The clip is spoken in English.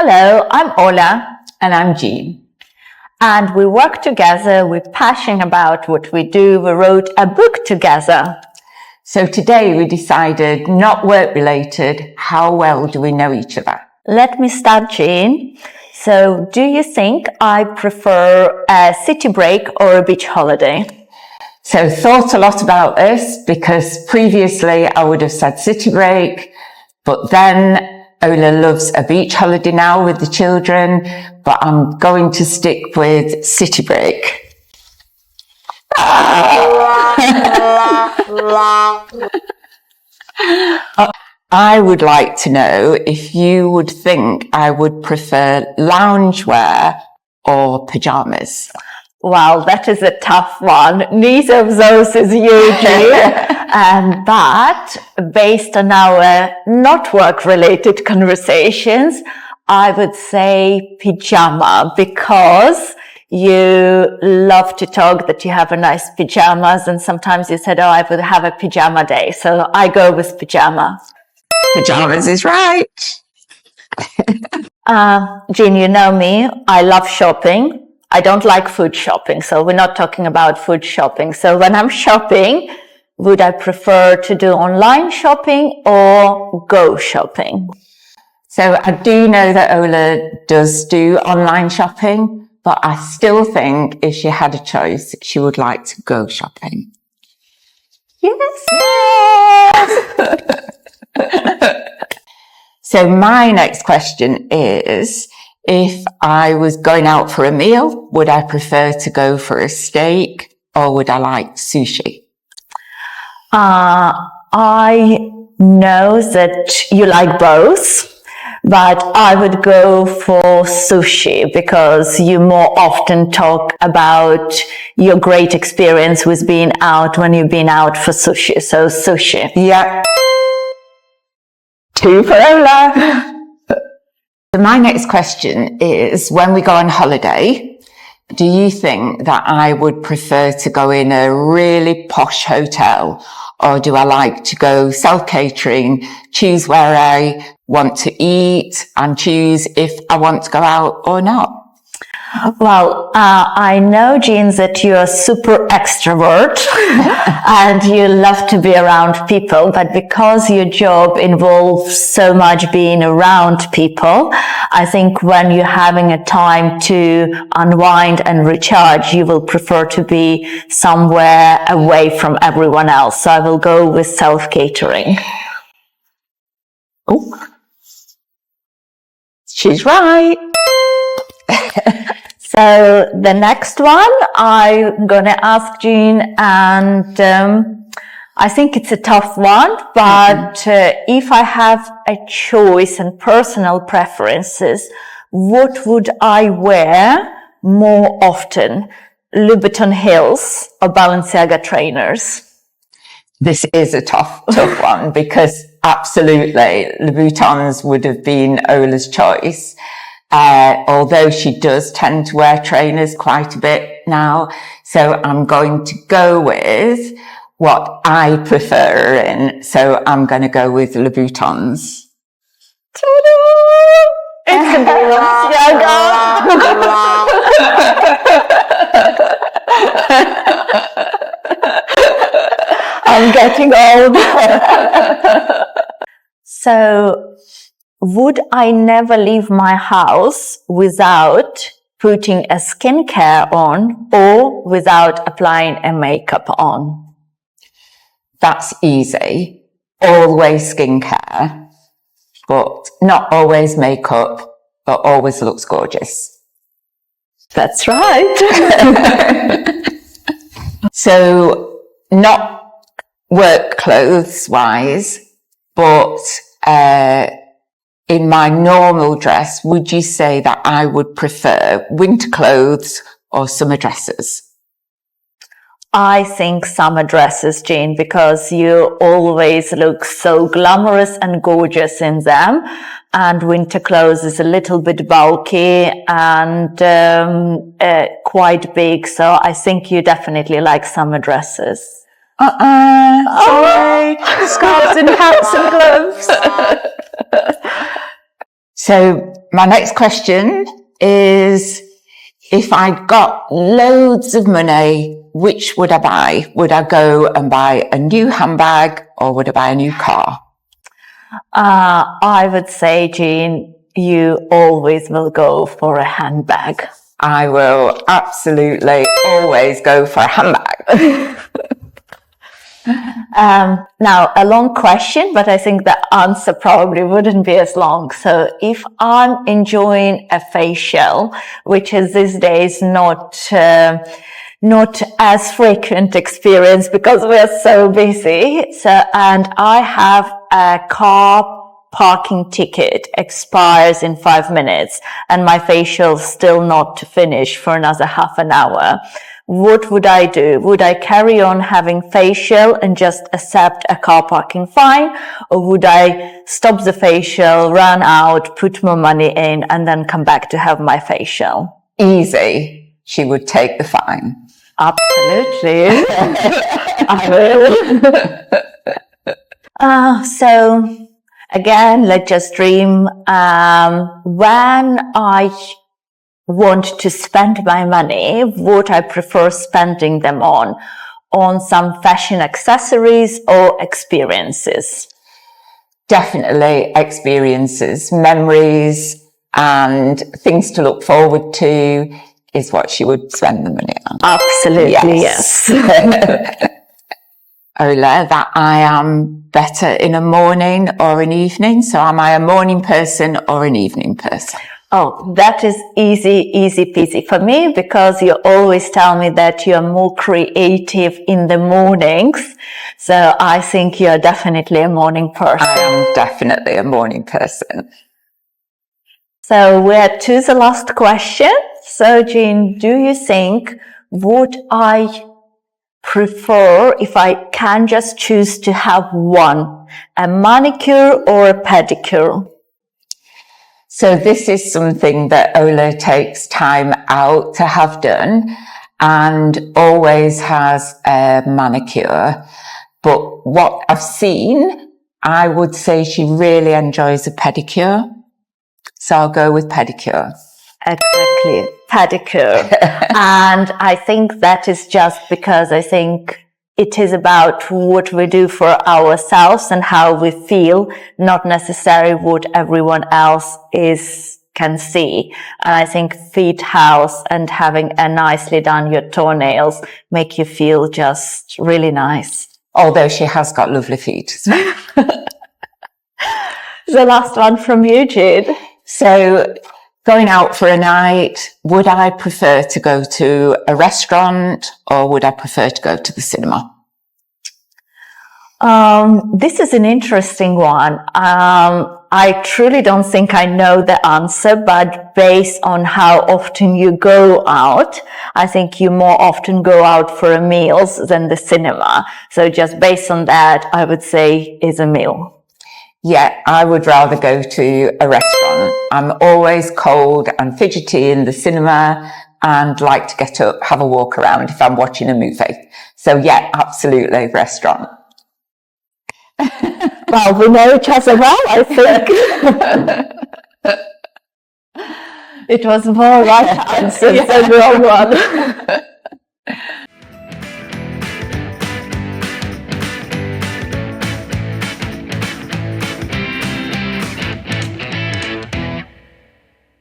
Hello, I'm Ola. And I'm Jean. And we work together. We're passionate about what we do. We wrote a book together. So today we decided, not work related, how well do we know each other? Let me start, Jean. So do you think I prefer a city break or a beach holiday? So thought a lot about this because previously I would have said city break, but then Ola loves a beach holiday now with the children, but I'm going to stick with city break. I would like to know if you would think I would prefer loungewear or pajamas. Wow, that is a tough one. Neither of those is you, Jean. But based on our not work-related conversations, I would say pajama, because you love to talk that you have a nice pajamas, and sometimes you said, oh, I would have a pajama day. So I go with pajama. Pajamas is right. Jean, you know me. I love shopping. I don't like food shopping, so we're not talking about food shopping. So when I'm shopping, would I prefer to do online shopping or go shopping? So I do know that Ola does do online shopping, but I still think if she had a choice, she would like to go shopping. Yes. So my next question is, if I was going out for a meal, would I prefer to go for a steak or would I like sushi? I know that you like both, but I would go for sushi because you more often talk about your great experience with being out when you've been out for sushi. So sushi. Yeah. 2 for Ola. So my next question is, when we go on holiday, do you think that I would prefer to go in a really posh hotel, or do I like to go self-catering, choose where I want to eat and choose if I want to go out or not? Well, I know, Jean, that you're a super extrovert and you love to be around people, but because your job involves so much being around people, I think when you're having a time to unwind and recharge, you will prefer to be somewhere away from everyone else. So I will go with self-catering. Oh, she's right. So the next one, I'm going to ask Jean, and I think it's a tough one, but if I have a choice and personal preferences, what would I wear more often? Louboutin heels or Balenciaga trainers? This is a tough one because absolutely Louboutins would have been Ola's choice. Although she does tend to wear trainers quite a bit now. So I'm going to go with what I prefer in. So I'm going to go with Louboutins. It's a Balenciaga. I'm getting old. So, would I never leave my house without putting a skincare on or without applying a makeup on? That's easy. Always skincare, but not always makeup, but always looks gorgeous. That's right. So not work clothes wise, but in my normal dress, would you say that I would prefer winter clothes or summer dresses? I think summer dresses, Jean, because you always look so glamorous and gorgeous in them. And winter clothes is a little bit bulky and quite big. So I think you definitely like summer dresses. Sorry. Scarves and hats and gloves. So my next question is, if I got loads of money, which would I buy? Would I go and buy a new handbag or would I buy a new car? I would say, Jean, you always will go for a handbag. I will absolutely always go for a handbag. Now, a long question, but I think the answer probably wouldn't be as long. So if I'm enjoying a facial, which is these days not as frequent experience because we're so busy. So, and I have a car parking ticket expires in 5 minutes and my facial's still not to finish for another half an hour. What would I do? Would I carry on having facial and just accept a car parking fine? Or would I stop the facial, run out, put more money in, and then come back to have my facial? Easy. She would take the fine. Absolutely. I will. So again, let's just dream. When I want to spend my money, what I prefer spending them on some fashion accessories or experiences? Definitely experiences, memories, and things to look forward to is what she would spend the money on. Absolutely, yes. Ola, that I am better in a morning or an evening. So am I a morning person or an evening person? Oh, that is easy peasy for me, because you always tell me that you're more creative in the mornings. So I think you're definitely a morning person. I am definitely a morning person. So we're to the last question. So Jean, do you think would I prefer, if I can just choose to have one, a manicure or a pedicure? So this is something that Ola takes time out to have done and always has a manicure. But what I've seen, I would say she really enjoys a pedicure. So I'll go with pedicure. Exactly, pedicure. And I think that is just because I think it is about what we do for ourselves and how we feel, not necessarily what everyone else can see. And I think feet house and having a nicely done your toenails make you feel just really nice. Although she has got lovely feet. The last one from you, Jude. So going out for a night, would I prefer to go to a restaurant or would I prefer to go to the cinema? This is an interesting one. I truly don't think I know the answer, but based on how often you go out, I think you more often go out for meals than the cinema. So just based on that, I would say is a meal. Yeah, I would rather go to a restaurant. I'm always cold and fidgety in the cinema and like to get up, have a walk around if I'm watching a movie. So yeah, absolutely, restaurant. Well, we know each other well, I think. It was more right answer than the wrong one.